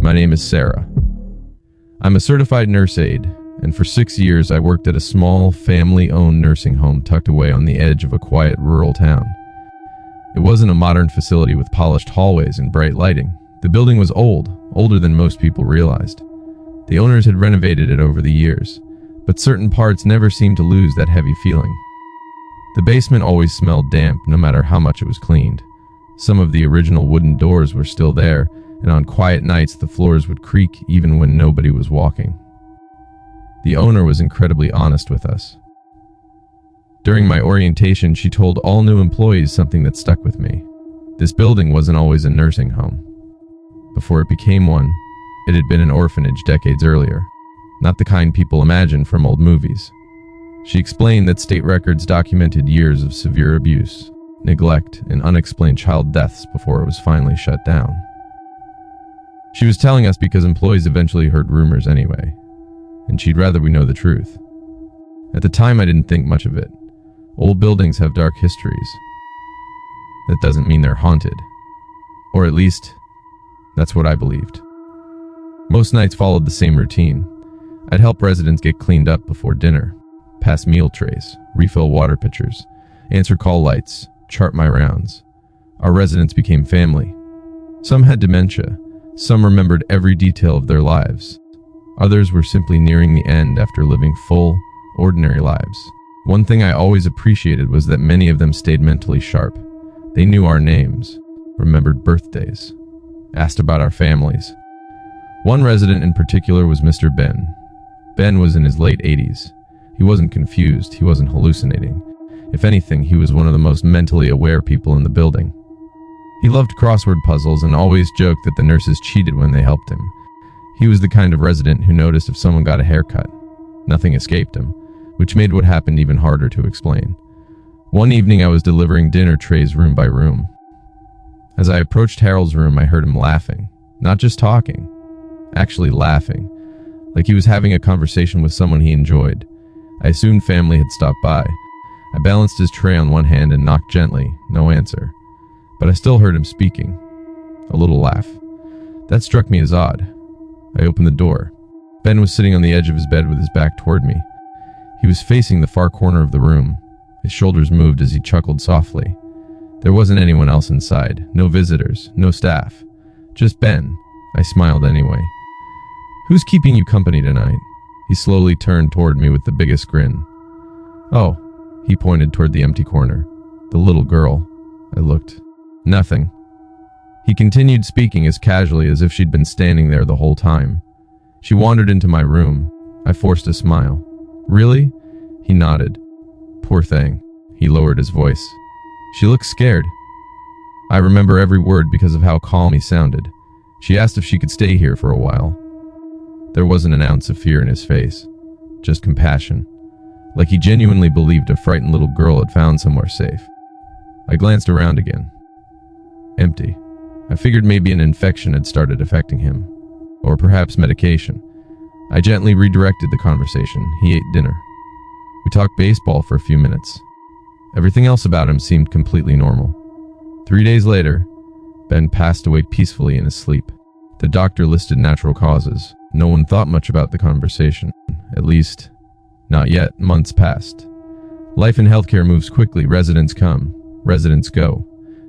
My name is Sarah. I'm a certified nurse aide, and for 6 years I worked at a small, family-owned nursing home tucked away on the edge of a quiet rural town. It wasn't a modern facility with polished hallways and bright lighting. The building was old, older than most people realized. The owners had renovated it over the years, but certain parts never seemed to lose that heavy feeling. The basement always smelled damp, no matter how much it was cleaned. Some of the original wooden doors were still there, and on quiet nights the floors would creak even when nobody was walking. The owner was incredibly honest with us. During my orientation, she told all new employees something that stuck with me. This building wasn't always a nursing home. Before it became one, it had been an orphanage decades earlier, not the kind people imagine from old movies. She explained that state records documented years of severe abuse, neglect, and unexplained child deaths before it was finally shut down. She was telling us because employees eventually heard rumors anyway, and she'd rather we know the truth. At the time, I didn't think much of it. Old buildings have dark histories. That doesn't mean they're haunted. Or at least, that's what I believed. Most nights followed the same routine. I'd help residents get cleaned up before dinner, pass meal trays, refill water pitchers, answer call lights, chart my rounds. Our residents became family. Some had dementia. Some remembered every detail of their lives. Others were simply nearing the end after living full, ordinary lives. One thing I always appreciated was that many of them stayed mentally sharp. They knew our names, remembered birthdays, asked about our families. One resident in particular was Mr. Ben. Ben was in his late 80s. He wasn't confused, he wasn't hallucinating. If anything, he was one of the most mentally aware people in the building. He loved crossword puzzles and always joked that the nurses cheated when they helped him. He was the kind of resident who noticed if someone got a haircut. Nothing escaped him, which made what happened even harder to explain. One evening I was delivering dinner trays room by room. As I approached Harold's room, I heard him laughing. Not just talking, actually laughing, like he was having a conversation with someone he enjoyed. I assumed family had stopped by. I balanced his tray on one hand and knocked gently, no answer. But I still heard him speaking. A little laugh. That struck me as odd. I opened the door. Ben was sitting on the edge of his bed with his back toward me. He was facing the far corner of the room. His shoulders moved as he chuckled softly. There wasn't anyone else inside. No visitors, no staff. Just Ben. I smiled anyway. "Who's keeping you company tonight?" He slowly turned toward me with the biggest grin. "Oh," he pointed toward the empty corner. "The little girl." I looked. "Nothing." He continued speaking as casually as if she'd been standing there the whole time. "She wandered into my room." I forced a smile. "Really?" He nodded. "Poor thing." He lowered his voice. "She looks scared." I remember every word because of how calm he sounded. She asked if she could stay here for a while. There wasn't an ounce of fear in his face, just compassion, like he genuinely believed a frightened little girl had found somewhere safe. I glanced around again. Empty. I figured maybe an infection had started affecting him, or perhaps medication. I gently redirected the conversation. He ate dinner. We talked baseball for a few minutes. Everything else about him seemed completely normal. 3 days later, Ben passed away peacefully in his sleep. The doctor listed natural causes. No one thought much about the conversation. At least, not yet. Months passed. Life in healthcare moves quickly. Residents come, residents go.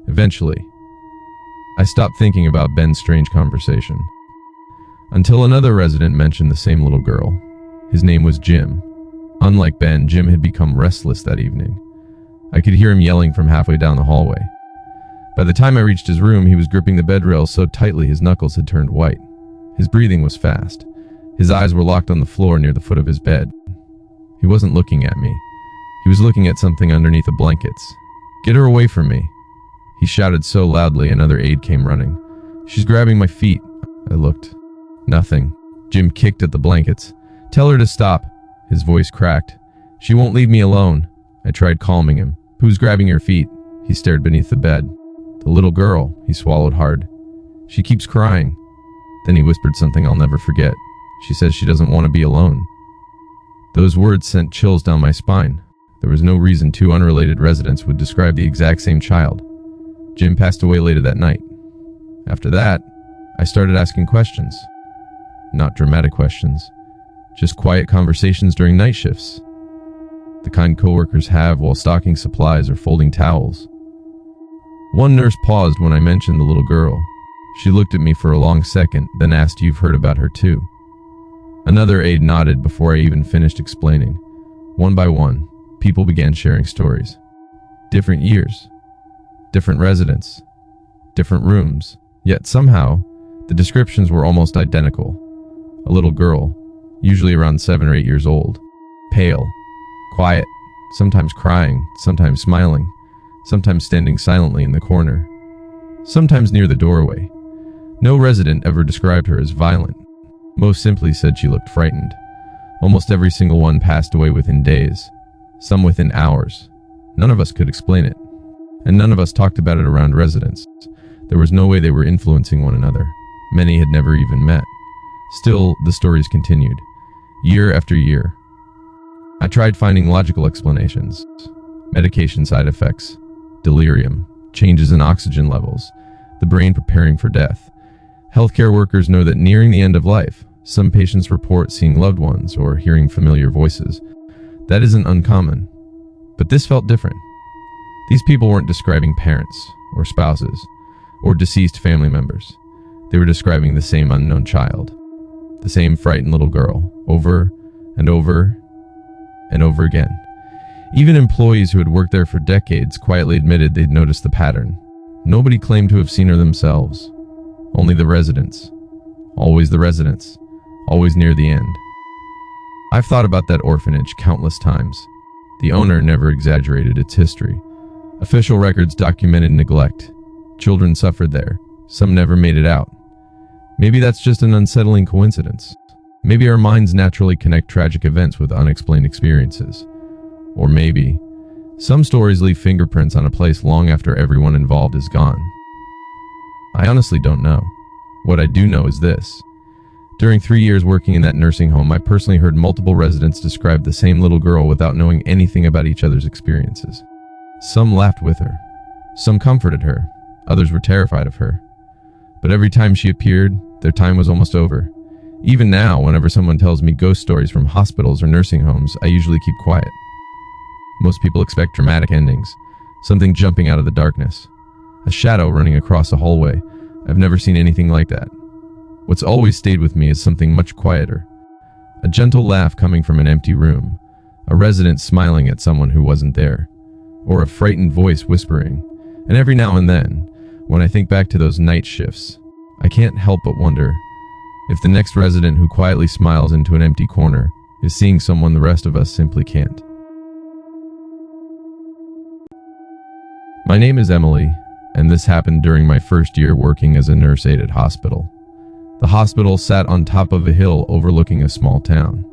Eventually, I stopped thinking about Ben's strange conversation. Until another resident mentioned the same little girl. His name was Jim. Unlike Ben, Jim had become restless that evening. I could hear him yelling from halfway down the hallway. By the time I reached his room, he was gripping the bed rail so tightly his knuckles had turned white. His breathing was fast. His eyes were locked on the floor near the foot of his bed. He wasn't looking at me. He was looking at something underneath the blankets. "Get her away from me!" He shouted so loudly another aide came running. "She's grabbing my feet." I looked. Nothing. Jim kicked at the blankets. "Tell her to stop." His voice cracked. "She won't leave me alone." I tried calming him. "Who's grabbing your feet?" He stared beneath the bed. "The little girl." He swallowed hard. "She keeps crying." Then he whispered something I'll never forget. "She says she doesn't want to be alone." Those words sent chills down my spine. There was no reason two unrelated residents would describe the exact same child. Jim passed away later that night. After that, I started asking questions. Not dramatic questions, just quiet conversations during night shifts. The kind coworkers have while stocking supplies or folding towels. One nurse paused when I mentioned the little girl. She looked at me for a long second, then asked, "You've heard about her too?" Another aide nodded before I even finished explaining. One by one, people began sharing stories. Different years, different residents, different rooms, yet somehow, the descriptions were almost identical. A little girl, usually around 7 or 8 years old, pale, quiet, sometimes crying, sometimes smiling, sometimes standing silently in the corner, sometimes near the doorway. No resident ever described her as violent. Most simply said she looked frightened. Almost every single one passed away within days, some within hours. None of us could explain it, and none of us talked about it around residents. There was no way they were influencing one another. Many had never even met. Still, the stories continued, year after year. I tried finding logical explanations. Medication side effects, delirium, changes in oxygen levels, the brain preparing for death. Healthcare workers know that nearing the end of life, some patients report seeing loved ones or hearing familiar voices. That isn't uncommon. But this felt different. These people weren't describing parents or spouses or deceased family members. They were describing the same unknown child, the same frightened little girl, over and over and over again. Even employees who had worked there for decades quietly admitted they'd noticed the pattern. Nobody claimed to have seen her themselves. Only the residents. Always the residents. Always near the end. I've thought about that orphanage countless times. The owner never exaggerated its history. Official records documented neglect. Children suffered there. Some never made it out. Maybe that's just an unsettling coincidence. Maybe our minds naturally connect tragic events with unexplained experiences. Or maybe, some stories leave fingerprints on a place long after everyone involved is gone. I honestly don't know. What I do know is this. During 3 years working in that nursing home, I personally heard multiple residents describe the same little girl without knowing anything about each other's experiences. Some laughed with her. Some comforted her. Others were terrified of her. But every time she appeared, their time was almost over. Even now, whenever someone tells me ghost stories from hospitals or nursing homes, I usually keep quiet. Most people expect dramatic endings, something jumping out of the darkness, a shadow running across a hallway. I've never seen anything like that. What's always stayed with me is something much quieter. A gentle laugh coming from an empty room, a resident smiling at someone who wasn't there, or a frightened voice whispering. And every now and then, when I think back to those night shifts, I can't help but wonder if the next resident who quietly smiles into an empty corner is seeing someone the rest of us simply can't. My name is Emily, and this happened during my first year working as a nurse aide at hospital. The hospital sat on top of a hill overlooking a small town.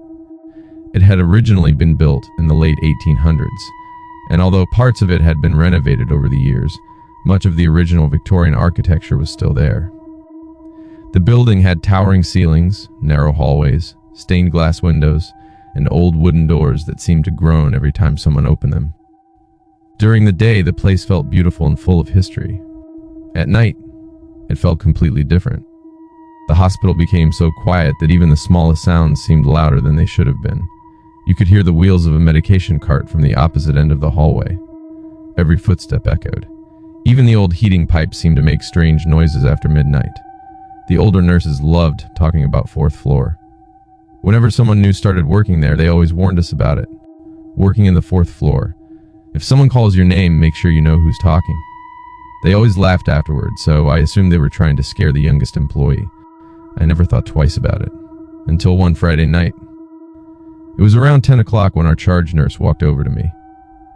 It had originally been built in the late 1800s, and although parts of it had been renovated over the years, much of the original Victorian architecture was still there. The building had towering ceilings, narrow hallways, stained glass windows, and old wooden doors that seemed to groan every time someone opened them. During the day, the place felt beautiful and full of history. At night, it felt completely different. The hospital became so quiet that even the smallest sounds seemed louder than they should have been. You could hear the wheels of a medication cart from the opposite end of the hallway. Every footstep echoed. Even the old heating pipes seemed to make strange noises after midnight. The older nurses loved talking about fourth floor. Whenever someone new started working there, they always warned us about it. Working in the fourth floor. If someone calls your name, make sure you know who's talking. They always laughed afterwards, so I assumed they were trying to scare the youngest employee. I never thought twice about it. Until one Friday night. It was around 10 o'clock when our charge nurse walked over to me.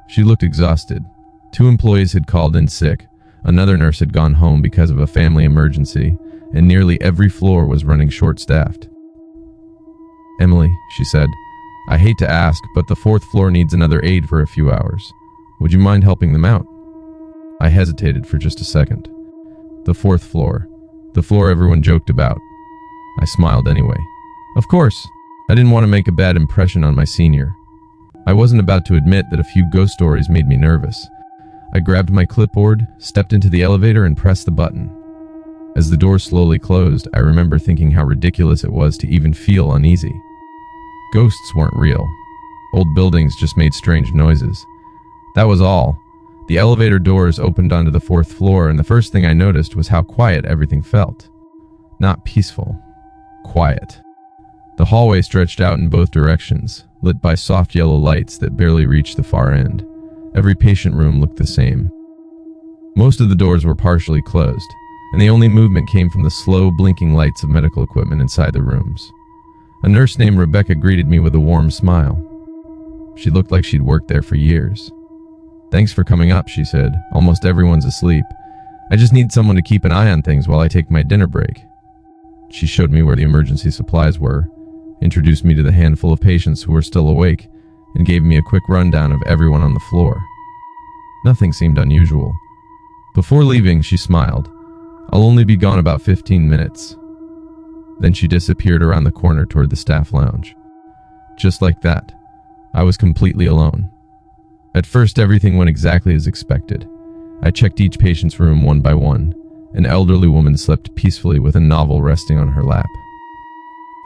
She looked exhausted. 2 employees had called in sick. Another nurse had gone home because of a family emergency, and nearly every floor was running short-staffed. "Emily," she said, "I hate to ask, but the 4th floor needs another aide for a few hours. Would you mind helping them out?" I hesitated for just a second. The 4th floor. The floor everyone joked about. I smiled anyway. Of course, I didn't want to make a bad impression on my senior. I wasn't about to admit that a few ghost stories made me nervous. I grabbed my clipboard, stepped into the elevator, and pressed the button. As the door slowly closed, I remember thinking how ridiculous it was to even feel uneasy. Ghosts weren't real. Old buildings just made strange noises. That was all. The elevator doors opened onto the 4th floor, and the first thing I noticed was how quiet everything felt. Not peaceful. Quiet. The hallway stretched out in both directions, lit by soft yellow lights that barely reached the far end. Every patient room looked the same. Most of the doors were partially closed, and the only movement came from the slow, blinking lights of medical equipment inside the rooms. A nurse named Rebecca greeted me with a warm smile. She looked like she'd worked there for years. "Thanks for coming up," she said. "Almost everyone's asleep. I just need someone to keep an eye on things while I take my dinner break." She showed me where the emergency supplies were, introduced me to the handful of patients who were still awake, and gave me a quick rundown of everyone on the floor. Nothing seemed unusual. Before leaving, she smiled. "I'll only be gone about 15 minutes. Then she disappeared around the corner toward the staff lounge. Just like that, I was completely alone. At first, everything went exactly as expected. I checked each patient's room one by one. An elderly woman slept peacefully with a novel resting on her lap.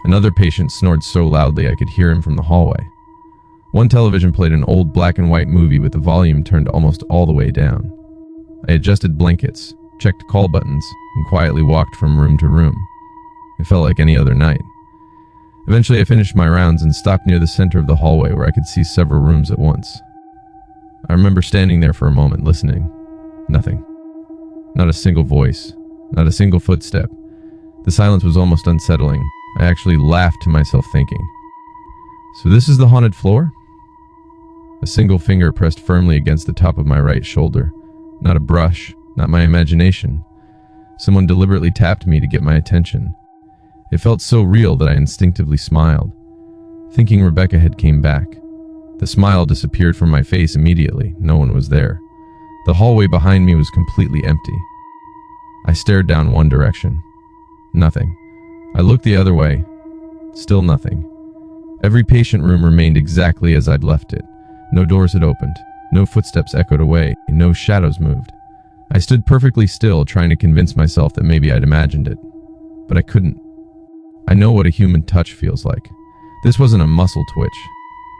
Another patient snored so loudly I could hear him from the hallway. One television played an old black and white movie with the volume turned almost all the way down. I adjusted blankets, checked call buttons, and quietly walked from room to room. It felt like any other night. Eventually I finished my rounds and stopped near the center of the hallway where I could see several rooms at once. I remember standing there for a moment listening. Nothing. Not a single voice. Not a single footstep. The silence was almost unsettling. I actually laughed to myself thinking, "So this is the haunted floor?" A single finger pressed firmly against the top of my right shoulder. Not a brush, not my imagination. Someone deliberately tapped me to get my attention. It felt so real that I instinctively smiled, thinking Rebecca had came back. The smile disappeared from my face immediately. No one was there. The hallway behind me was completely empty. I stared down one direction. Nothing. I looked the other way. Still nothing. Every patient room remained exactly as I'd left it. No doors had opened. No footsteps echoed away. No shadows moved. I stood perfectly still, trying to convince myself that maybe I'd imagined it. But I couldn't. I know what a human touch feels like. This wasn't a muscle twitch.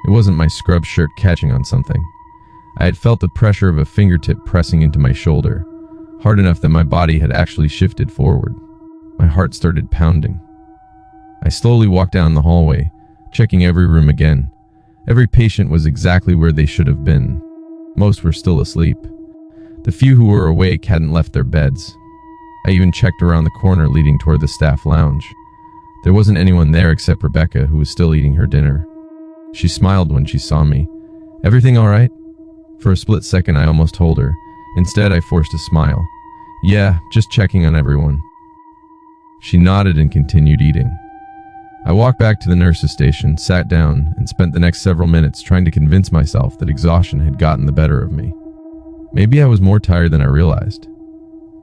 It wasn't my scrub shirt catching on something. I had felt the pressure of a fingertip pressing into my shoulder, hard enough that my body had actually shifted forward. My heart started pounding. I slowly walked down the hallway, checking every room again. Every patient was exactly where they should have been. Most were still asleep. The few who were awake hadn't left their beds. I even checked around the corner leading toward the staff lounge. There wasn't anyone there except Rebecca, who was still eating her dinner. She smiled when she saw me. "Everything all right?" For a split second, I almost told her. Instead, I forced a smile. "Yeah, just checking on everyone." She nodded and continued eating. I walked back to the nurse's station, sat down, and spent the next several minutes trying to convince myself that exhaustion had gotten the better of me. Maybe I was more tired than I realized.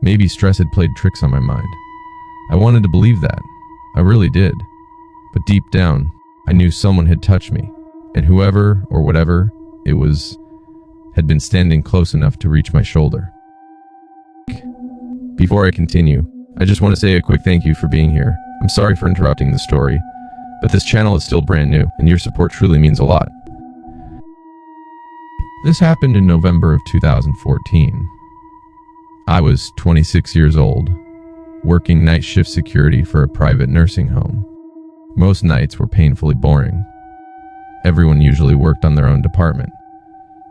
Maybe stress had played tricks on my mind. I wanted to believe that. I really did. But deep down, I knew someone had touched me, and whoever or whatever it was had been standing close enough to reach my shoulder. Before I continue, I just want to say a quick thank you for being here. I'm sorry for interrupting the story, but this channel is still brand new, and your support truly means a lot. This happened in November of 2014. I was 26 years old, working night shift security for a private nursing home. Most nights were painfully boring. Everyone usually worked on their own department,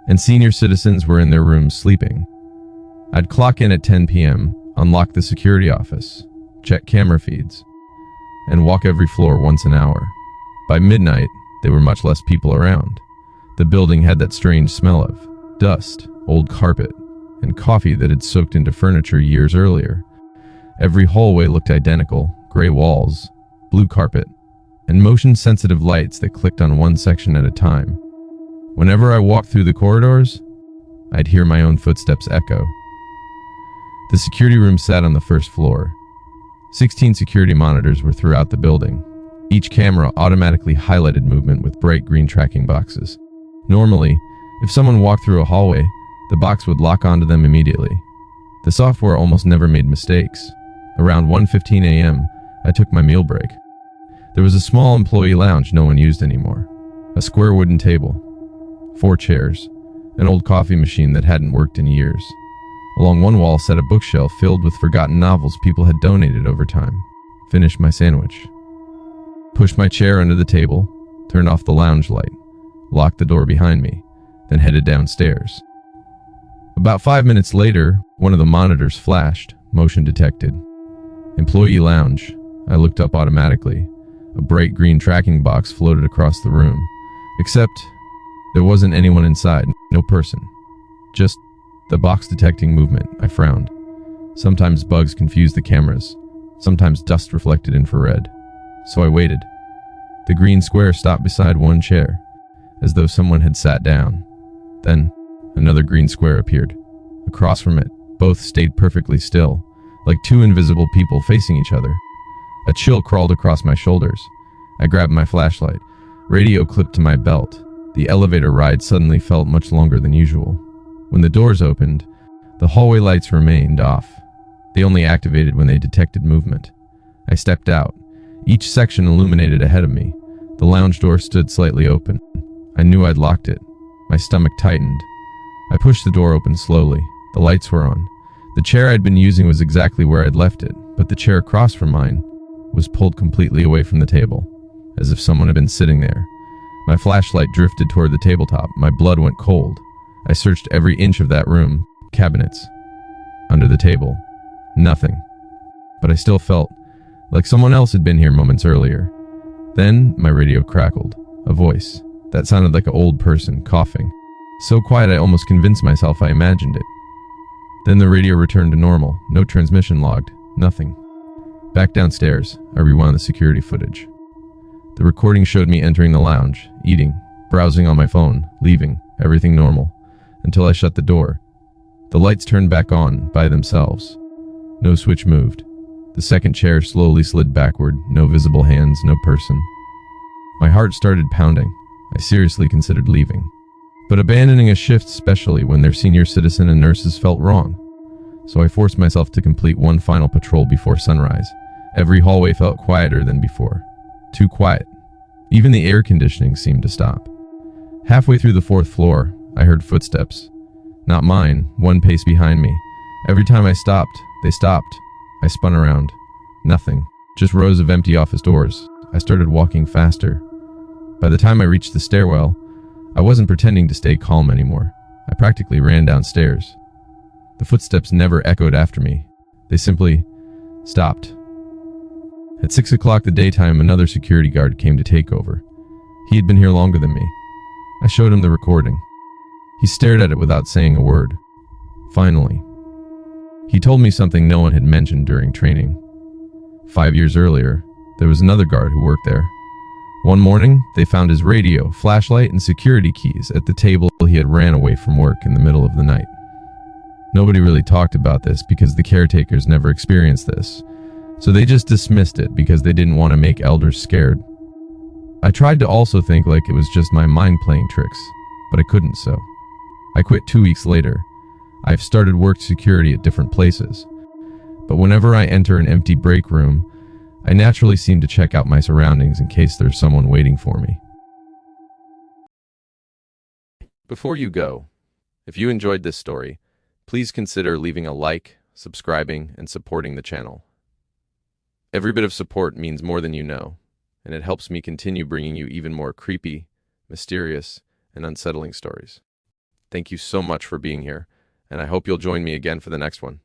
and senior citizens were in their rooms sleeping. I'd clock in at 10 p.m., unlock the security office, check camera feeds, and walk every floor once an hour. By midnight, there were much less people around. The building had that strange smell of dust, old carpet, and coffee that had soaked into furniture years earlier. Every hallway looked identical: gray walls, blue carpet, and motion-sensitive lights that clicked on one section at a time. Whenever I walked through the corridors, I'd hear my own footsteps echo. The security room sat on the first floor. 16 security monitors were throughout the building. Each camera automatically highlighted movement with bright green tracking boxes. Normally, if someone walked through a hallway, the box would lock onto them immediately. The software almost never made mistakes. Around 1:15 a.m., I took my meal break. There was a small employee lounge no one used anymore. A square wooden table, 4 chairs, an old coffee machine that hadn't worked in years. Along one wall sat a bookshelf filled with forgotten novels people had donated over time. Finished my sandwich. Pushed my chair under the table, turned off the lounge light, locked the door behind me, then headed downstairs. About 5 minutes later, one of the monitors flashed, motion detected. Employee lounge. I looked up automatically. A bright green tracking box floated across the room. Except, there wasn't anyone inside, no person. Just the box detecting movement. I frowned. Sometimes bugs confused the cameras. Sometimes dust reflected infrared. So I waited. The green square stopped beside one chair, as though someone had sat down. Then, another green square appeared. Across from it, both stayed perfectly still, like two invisible people facing each other. A chill crawled across my shoulders. I grabbed my flashlight. Radio clipped to my belt. The elevator ride suddenly felt much longer than usual. When the doors opened, the hallway lights remained off. They only activated when they detected movement. I stepped out. Each section illuminated ahead of me. The lounge door stood slightly open. I knew I'd locked it. My stomach tightened. I pushed the door open slowly. The lights were on. The chair I'd been using was exactly where I'd left it, but the chair across from mine was pulled completely away from the table, as if someone had been sitting there. My flashlight drifted toward the tabletop. My blood went cold. I searched every inch of that room, cabinets, under the table. Nothing. But I still felt like someone else had been here moments earlier. Then my radio crackled. A voice that sounded like an old person coughing. So quiet I almost convinced myself I imagined it. Then the radio returned to normal. No transmission logged. Nothing. Back downstairs, I rewound the security footage. The recording showed me entering the lounge, eating, browsing on my phone, leaving, everything normal, until I shut the door. The lights turned back on by themselves. No switch moved. The second chair slowly slid backward, no visible hands, no person. My heart started pounding. I seriously considered leaving. But abandoning a shift, especially when their senior citizen and nurses, felt wrong. So I forced myself to complete one final patrol before sunrise. Every hallway felt quieter than before. Too quiet. Even the air conditioning seemed to stop. Halfway through the 4th floor, I heard footsteps. Not mine, one pace behind me. Every time I stopped, they stopped. I spun around. Nothing. Just rows of empty office doors. I started walking faster. By the time I reached the stairwell, I wasn't pretending to stay calm anymore. I practically ran downstairs. The footsteps never echoed after me. They simply stopped. At 6 o'clock the daytime, another security guard came to take over. He had been here longer than me. I showed him the recording. He stared at it without saying a word. Finally, he told me something no one had mentioned during training. 5 years earlier, there was another guard who worked there. One morning, they found his radio, flashlight, and security keys at the table he had ran away from work in the middle of the night. Nobody really talked about this because the caretakers never experienced this, so they just dismissed it because they didn't want to make elders scared. I tried to also think like it was just my mind playing tricks, but I couldn't, so I quit 2 weeks later. I've started work security at different places, but whenever I enter an empty break room, I naturally seem to check out my surroundings in case there's someone waiting for me. Before you go, if you enjoyed this story, please consider leaving a like, subscribing, and supporting the channel. Every bit of support means more than you know, and it helps me continue bringing you even more creepy, mysterious, and unsettling stories. Thank you so much for being here, and I hope you'll join me again for the next one.